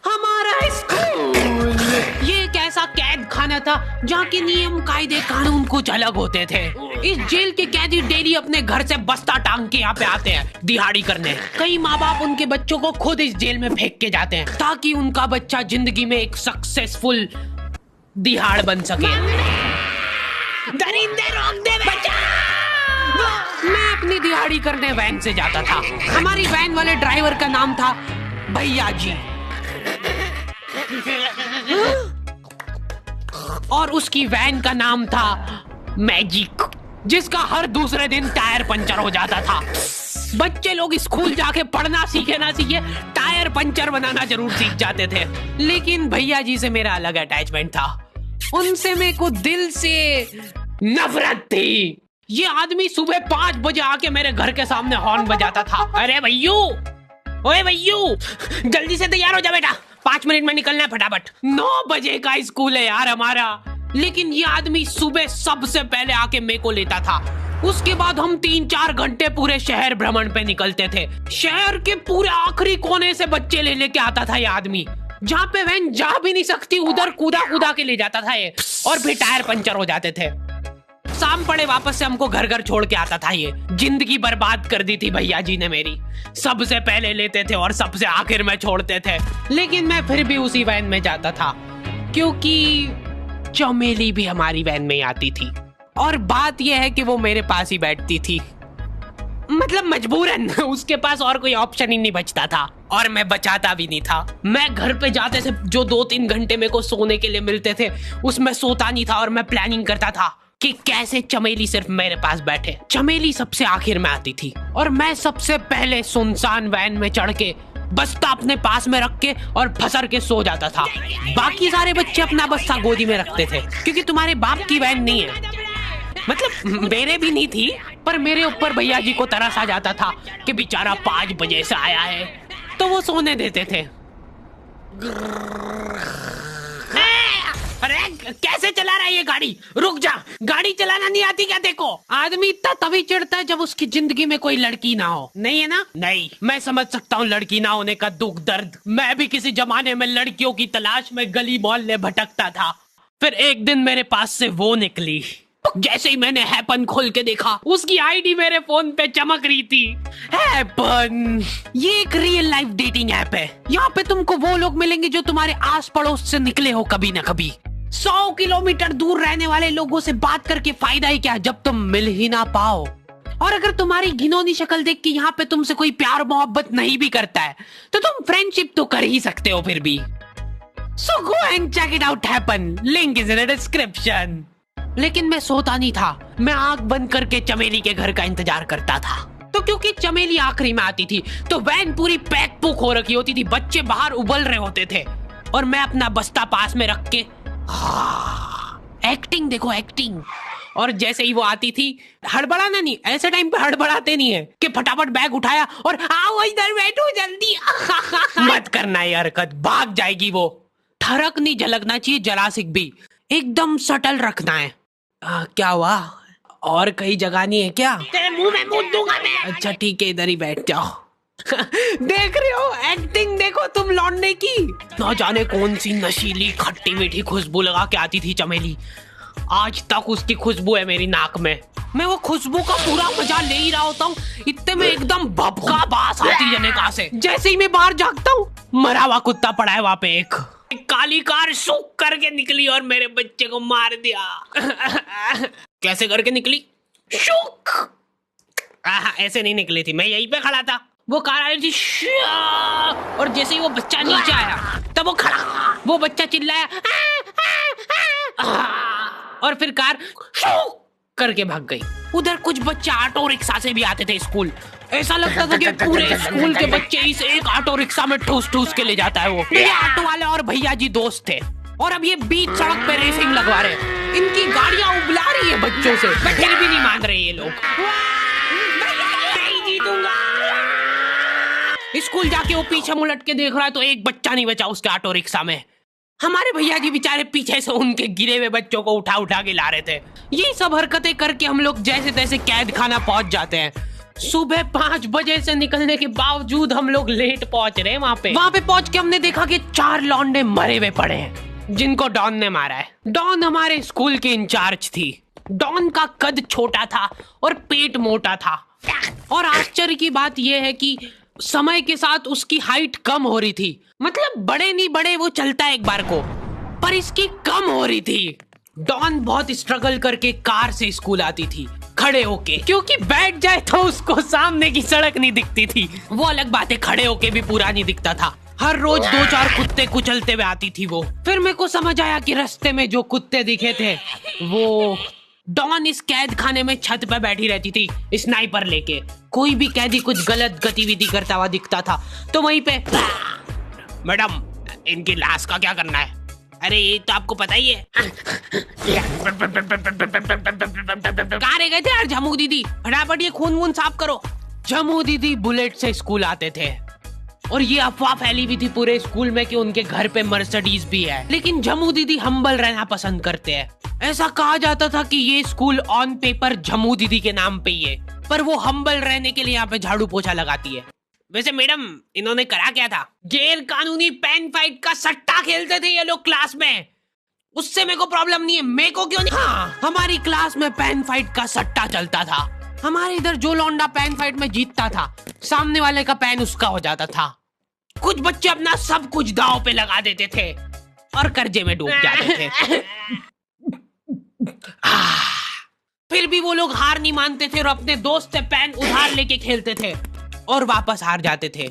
हमारा स्कूल ये एक ऐसा कैद खाना था जहाँ के नियम कायदे कानून कुछ अलग होते थे। इस जेल के कैदी डेली अपने घर से बस्ता टांग के यहाँ पे आते हैं दिहाड़ी करने। कई माँ बाप उनके बच्चों को खुद इस जेल में फेंक के जाते हैं ताकि उनका बच्चा जिंदगी में एक सक्सेसफुल दिहाड़ बन सके। दरिंदे रोक दे बच्चा। मैं अपनी दिहाड़ी करने वैन से जाता था। हमारी वैन वाले ड्राइवर का नाम था भैया जी और उसकी वैन का नाम था मैजिक, जिसका हर दूसरे दिन टायर पंचर हो जाता था। बच्चे लोग स्कूल जाके पढ़ना सीखे ना सीखे टायर पंचर बनाना जरूर सीख जाते थे। लेकिन भैया जी से मेरा अलग अटैचमेंट था। उनसे मेरे को दिल से नफरत थी। ये आदमी सुबह 5 बजे आके मेरे घर के सामने हॉर्न बजाता था। अरे भैयू, ओए भैयू, जल्दी से तैयार हो जा बेटा, 5 मिनट में निकलना है फटाफट। 9 बजे का स्कूल है यार हमारा। लेकिन ये आदमी सुबह सबसे पहले आके मेरे को लेता था। उसके बाद हम 3-4 घंटे पूरे शहर भ्रमण पे निकलते थे। शहर के पूरे आखिरी कोने से बच्चे ले लेके आता था ये आदमी। जहाँ पे वैन जा भी नहीं सकती उधर कूदा कूदा के ले जाता था ये, और फिर टायर पंचर हो जाते थे। शाम पड़े वापस से हमको घर घर छोड़ के आता था ये। जिंदगी बर्बाद कर दी थी भैया जी ने मेरी। सबसे पहले लेते थे और सबसे आखिर में छोड़ते थे। लेकिन मैं फिर भी उसी वैन में जाता था क्योंकि चमेली भी हमारी वैन में आती थी। और बात यह है कि वो मेरे पास ही बैठती थी, मतलब मजबूरन। उसके पास और कोई ऑप्शन ही नहीं बचता था और मैं बचाता भी नहीं था। मैं घर पे जाते से जो 2-3 घंटे मेरे को सोने के लिए मिलते थे उसमें सोता नहीं था और मैं प्लानिंग करता था कि कैसे चमेली सिर्फ मेरे पास बैठे। चमेली सबसे आखिर में आती थी और मैं सबसे पहले सुनसान वैन में चढ़ के बस्ता अपने पास में रख के और फसर के सो जाता था। बाकी सारे बच्चे अपना बस्ता गोदी में रखते थे क्योंकि तुम्हारे बाप की वैन नहीं है, मतलब मेरे भी नहीं थी। पर मेरे ऊपर भैया जी को तरस आ जाता था कि बेचारा 5 बजे से आया है, तो वो सोने देते थे। अरे कैसे चला रहा है ये गाड़ी? रुक जा, गाड़ी चलाना नहीं आती क्या? देखो, आदमी इतना तभी चिढ़ता है जब उसकी जिंदगी में कोई लड़की ना हो। नहीं है ना? नहीं, मैं समझ सकता हूँ लड़की ना होने का दुख दर्द। मैं भी किसी जमाने में लड़कियों की तलाश में गली मोहल्ले भटकता था। फिर एक दिन मेरे पास से वो निकली। जैसे ही मैंने हैपन खोल के देखा उसकी आईडी मेरे फोन पे चमक रही थी। हैपन ये एक रियल लाइफ डेटिंग ऐप है। यहाँ पे तुमको वो लोग मिलेंगे जो तुम्हारे आस पड़ोस से निकले हो कभी ना कभी। 100 किलोमीटर दूर रहने वाले लोगों से बात करके फायदा ही क्या जब तुम मिल ही ना पाओ। और अगर तुम्हारी घिनौनी शक्ल देख के यहाँ पे तुमसे कोई प्यार मोहब्बत नहीं भी करता है तो तुम फ्रेंडशिप तो कर ही सकते हो फिर भी। So go and check it out happen, link is in the description. लेकिन मैं सोता नहीं था। मैं आंख बंद करके चमेली के घर का इंतजार करता था। तो क्योंकि चमेली आखिरी में आती थी तो वैन पूरी पैक पुक हो रखी होती थी। बच्चे बाहर उबल रहे होते थे और मैं अपना बस्ता पास में रख के एक्टिंग देखो एक्टिंग। और जैसे ही वो आती थी, हड़बड़ाना नहीं, ऐसे टाइम पे हड़बड़ाते नहीं है कि फटाफट बैग उठाया और आओ इधर बैठो जल्दी। मत करना ये हरकत, भाग जाएगी वो। ठरक नहीं झलकना चाहिए, जरासिक भी एकदम सटल रखना है। क्या हुआ? और कहीं जगह नहीं है क्या? तेरे मुंह में मूत दूंगा मैं। अच्छा ठीक है, इधर ही बैठ जाओ। देख रहे हो एक्टिंग देखो तुम लौंडे की। ना जाने कौन सी नशीली खट्टी मीठी खुशबू लगा के आती थी चमेली। आज तक उसकी खुशबू है मेरी नाक में। मैं वो खुशबू का पूरा मजा ले ही रहा होता हूँ, इतने में एकदम भभका बास आती जने कहा से। जैसे ही मैं बाहर झांकता हूँ, मरा हुआ कुत्ता पड़ा है वहां पे। एक काली कार सूख करके निकली और मेरे बच्चे को मार दिया। कैसे करके निकली? शुक। ऐसे नहीं निकली थी, मैं यहीं पे खड़ा था, वो कार आई थी और जैसे ही वो बच्चा नीचे आया तब वो खड़ा, वो बच्चा चिल्लाया और फिर कार शुक करके भाग गई। उधर कुछ बच्चे ऑटो रिक्शा से भी आते थे स्कूल। ऐसा लगता था कि पूरे स्कूल के बच्चे इस एक ऑटो रिक्शा में ठूस ठूस के ले जाता है वो। ये ऑटो वाले और भैया जी दोस्त थे और अब ये बीच सड़क पे रेसिंग लगवा रहे हैं। इनकी गाड़ियां उबला रही है बच्चों से, फिर भी नहीं मान रहे ये लोग। नहीं जीतूंगा। स्कूल जाके वो पीछे मुलट के देख रहा है तो एक बच्चा नहीं बचा उसके ऑटो रिक्शा में। हमारे भैया जी बेचारे पीछे से उनके गिरे हुए बच्चों को उठा उठा के ला रहे थे। यही सब हरकतें करके हम लोग जैसे तैसे कैद खाना पहुंच जाते हैं। सुबह 5 बजे से निकलने के बावजूद हम लोग लेट पहुंच रहे हैं वहाँ पे पहुंच के हमने देखा कि 4 लौंडे मरे हुए पड़े हैं जिनको डॉन ने मारा है। डॉन हमारे स्कूल की इंचार्ज थी। डॉन का कद छोटा था और पेट मोटा था और आश्चर्य की बात यह है कि समय के साथ उसकी हाइट कम हो रही थी। मतलब बड़े नहीं बड़े वो चलता है एक बार को, पर इसकी कम हो रही थी। डॉन बहुत स्ट्रगल करके कार से स्कूल आती थी खड़े होके, क्योंकि बैठ जाए तो उसको सामने की सड़क नहीं दिखती थी। वो अलग बात है, खड़े होके भी पूरा नहीं दिखता था। हर रोज 2-4 कुत्ते कुचलते हुए आती थी वो। फिर मेरे को समझ आया कि रास्ते में जो कुत्ते दिखे थे वो डॉन इस कैद खाने में छत पे बैठी रहती थी स्नाइपर लेके। कोई भी कैदी कुछ गलत गतिविधि करता हुआ दिखता था तो वहीं पे, मैडम इनकी लाश का क्या करना है? अरे ये तो आपको पता ही है। कहाँ रह गए थे यार झमू दीदी? फटाफट ये खून वून साफ करो। झमू दीदी बुलेट से स्कूल आते थे और ये अफवाह फैली हुई थी पूरे स्कूल में कि उनके घर पे मर्सिडीज भी है। लेकिन झमू दीदी हम्बल रहना पसंद करते हैं। ऐसा कहा जाता था कि ये स्कूल ऑन पेपर झमू दीदी के नाम पे ही है, पर वो हम्बल रहने के लिए यहाँ पे झाड़ू पोछा लगाती है। वैसे मैडम इन्होंने करा क्या था? गैर कानूनी पेन फाइट का सट्टा खेलते थे ये लोग क्लास में। उससे मेरे को प्रॉब्लम नहीं है, मेरे को क्यों नहीं? हाँ, हमारी क्लास में पेन फाइट का सट्टा चलता था। हमारे इधर जो लौंडा पेन फाइट में जीतता था सामने वाले का पेन उसका हो जाता था। कुछ बच्चे अपना सब कुछ दांव पे लगा देते थे और कर्जे में डूब जाते थे। फिर भी वो लोग हार नहीं मानते थे और अपने दोस्त से पेन उधार लेके खेलते थे और वापस हार जाते थे।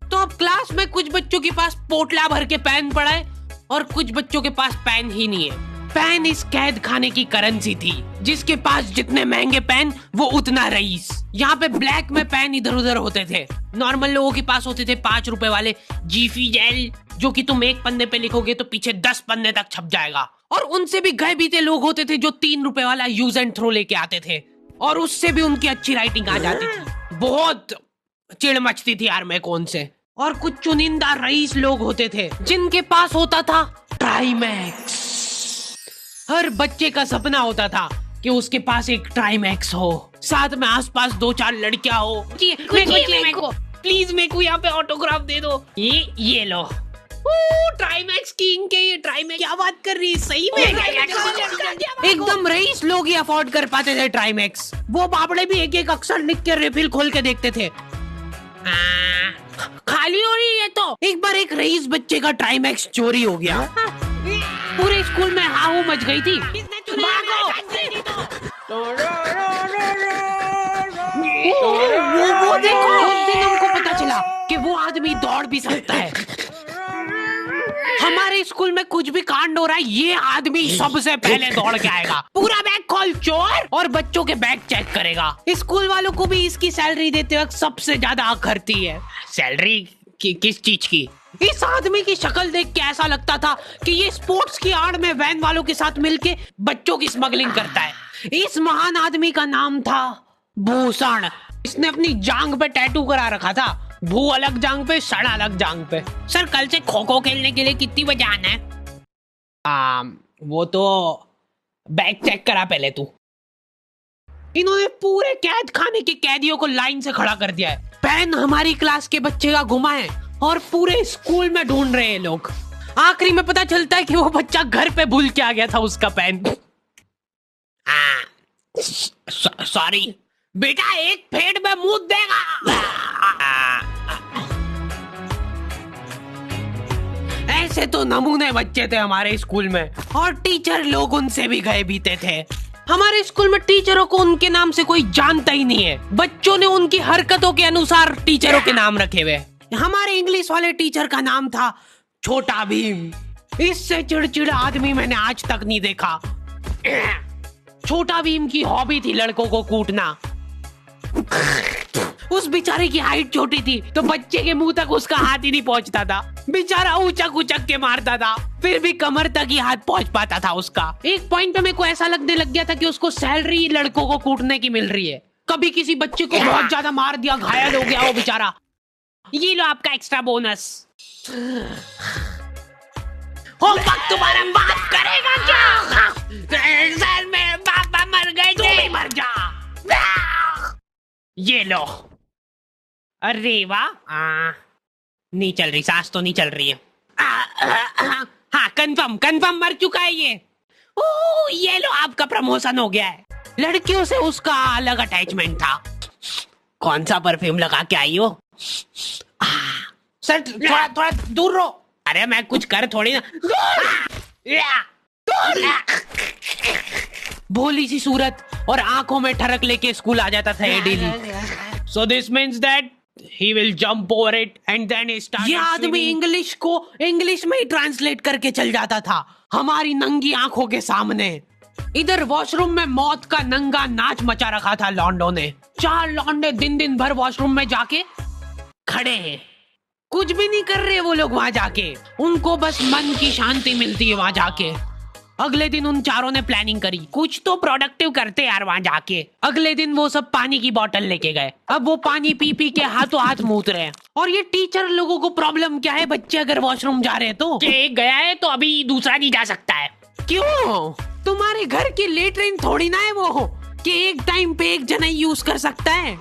तो अब क्लास में कुछ बच्चों के पास पोटला भर के पेन पड़ा है और कुछ बच्चों के पास पेन ही नहीं है। पेन इस कैद खाने की करेंसी थी। जिसके पास जितने महंगे पेन वो उतना रईस। यहाँ पे ब्लैक में पेन इधर उधर होते थे। नॉर्मल लोगों के पास होते थे 5 रुपए वाले जीफी जेल, जो कि तुम एक पन्ने पे लिखोगे तो पीछे 10 पन्ने तक छप जाएगा। और उनसे भी गए बीते लोग होते थे जो 3 रुपए वाला यूज एंड थ्रो लेके आते थे और उससे भी उनकी अच्छी राइटिंग आ जाती थी। बहुत चिढ़ मचती थी यार मेरे को उनसे। और कुछ चुनिंदा रईस लोग होते थे जिनके पास होता था ट्राईमैक्स। हर बच्चे का सपना होता था कि उसके पास एक ट्राईमैक्स हो, साथ में आसपास 2-4 लड़कियां हो। मेरे को प्लीज मेरे को यहाँ पे ऑटोग्राफ दे दो। ये लो ट्राईमैक्स किंग के। ये ट्राईमैक्स क्या बात कर रही है? सही में एकदम रईस लोग ही अफोर्ड कर पाते थे ट्राईमैक्स। वो बाबड़े भी एक एक अक्षर लिख के रिफिल खोल के देखते थे। खाली हो रही है तो एक बार एक रईस बच्चे का ट्राईमैक्स चोरी हो गया। पूरे स्कूल में हाहू मच गई थी। वो देखो, उस दिन हमको पता चला कि वो आदमी दौड़ भी सकता है। हमारे स्कूल में कुछ भी कांड हो रहा है ये आदमी सबसे पहले दौड़ के आएगा। पूरा बैग खोल चोर, और बच्चों के बैग चेक करेगा। स्कूल वालों को भी इसकी सैलरी देते वक्त सबसे ज्यादा आखरती है। सैलरी किस चीज की? इस आदमी की शक्ल देख के ऐसा लगता था कि ये स्पोर्ट्स की आड़ में वैन वालों के साथ मिलके बच्चों की स्मगलिंग करता है। इस महान आदमी का नाम था भूषण। इसने अपनी जांग पे टैटू करा रखा था, भू अलग जांग पे, सड़ अलग जांग पे। सर कल से खो खो खेलने के लिए कितनी बजे आना है? वो तो बैग चेक करा पहले तू। इन्होंने पूरे कैद खाने के कैदियों को लाइन से खड़ा कर दिया है। पेन हमारी क्लास के बच्चे का गुमा है और पूरे स्कूल में ढूंढ रहे हैं लोग। आखिरी में पता चलता है कि वो बच्चा घर पे भूल के आ गया था उसका पेन। सॉरी बेटा, एक फेट में मुंह देगा। ऐसे तो नमूने बच्चे थे हमारे स्कूल में और टीचर लोग उनसे भी गए बीते थे। हमारे स्कूल में टीचरों को उनके नाम से कोई जानता ही नहीं है। बच्चों ने उनकी हरकतों के अनुसार टीचरों के नाम रखे हुए। हमारे इंग्लिश वाले टीचर का नाम था छोटा भीम। इससे चिड़चिड़ा आदमी मैंने आज तक नहीं देखा। छोटा भीम की हॉबी थी लड़कों को कूटना। उस बेचारे की हाइट छोटी थी तो बच्चे के मुंह तक उसका हाथ ही नहीं पहुंचता था। बेचारा उचक उचक के मारता था, फिर भी कमर तक ही हाथ पहुंच पाता था उसका। एक पॉइंट पे मेरे को ऐसा लगने लग गया था कि उसको सैलरी लड़कों को कूटने की मिल रही है। कभी किसी बच्चे को बहुत ज्यादा मार दिया, घायल हो गया वो बेचारा, ये लो आपका एक्स्ट्रा बोनस। होमवर्क तुम्हारा बाप करेगा क्या? सर मेरे पापा मर गए थे। तू भी मर जा। ये लो। अरे वाह, नहीं चल रही, सांस तो नहीं चल रही है। हाँ, कंफर्म कंफर्म मर चुका है ये। ओ, ये लो, आपका प्रमोशन हो गया है। लड़कियों से उसका अलग अटैचमेंट था। कौन सा परफ्यूम लगा के आई हो? सर थोड़ा थोड़ा दूर रहो। अरे मैं कुछ कर थोड़ी ना। भोली सी सूरत और आंखों में ठरक लेके स्कूल आ जाता था ये daily. So this means that he will jump over it and then he started ये आदमी इंग्लिश को इंग्लिश में ही ट्रांसलेट करके चल जाता था हमारी नंगी आंखों के सामने। इधर वॉशरूम में मौत का नंगा नाच मचा रखा था लॉन्डो ने। 4 लॉन्डे दिन दिन भर वॉशरूम में जाके खड़े हैं, कुछ भी नहीं कर रहे वो लोग वहां जाके। उनको बस मन की शांति मिलती है वहां जाके। अगले दिन उन चारों ने प्लानिंग करी, कुछ तो प्रोडक्टिव करते यार वहां जाके। अगले दिन वो सब पानी की बोतल लेके गए। अब वो पानी पी पी के हाथों हाथ मूत रहे हैं। और ये टीचर लोगों को प्रॉब्लम क्या है, बच्चे अगर वॉशरूम जा रहे हैं तो एक गया है तो अभी दूसरा नहीं जा सकता है। क्यों? तुम्हारे घर की लेटरिन थोड़ी ना है वो कि एक टाइम पे एक जना यूज कर सकता है।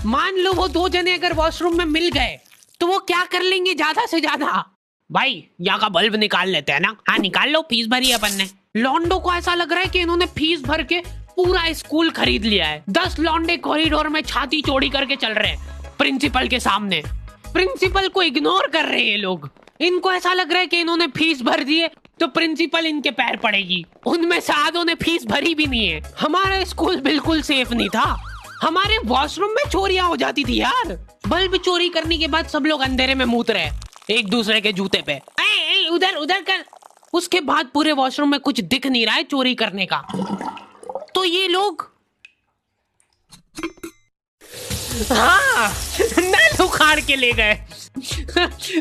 मान लो वो 2 जने अगर वॉशरूम में मिल गए तो वो क्या कर लेंगे ज्यादा से ज्यादा? भाई यहाँ का बल्ब निकाल लेते हैं ना। हाँ निकाल लो, फीस भरी है अपन ने। लॉन्डो को ऐसा लग रहा है कि इन्होंने फीस भर के पूरा स्कूल खरीद लिया है। 10 लॉन्डे कॉरिडोर में छाती चौड़ी करके चल रहे हैं प्रिंसिपल के सामने। प्रिंसिपल को इग्नोर कर रहे हैं ये लोग। इनको ऐसा लग रहा है कि इन्होंने फीस भर दी है तो प्रिंसिपल इनके पैर पड़ेगी। उनमें से आधों ने फीस भरी भी नहीं है। हमारा स्कूल बिल्कुल सेफ नहीं था। हमारे वॉशरूम में चोरियां हो जाती थी यार। बल्ब चोरी करने के बाद सब लोग अंधेरे में मूत रहे एक दूसरे के जूते पे। उधर उधर कर। उसके बाद पूरे वॉशरूम में कुछ दिख नहीं रहा है चोरी करने का। तो ये लोग हाँ नल उखाड़ के ले गए।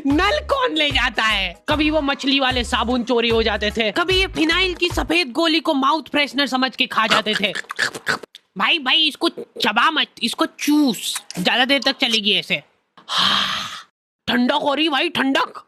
नल कौन ले जाता है? कभी वो मछली वाले साबुन चोरी हो जाते थे, कभी ये फिनाइल की सफेद गोली को माउथ फ्रेशनर समझ के खा जाते थे। भाई भाई इसको चबा मत, इसको चूस, ज्यादा देर तक चलेगी ऐसे। ठंडक हो रही भाई, ठंडक।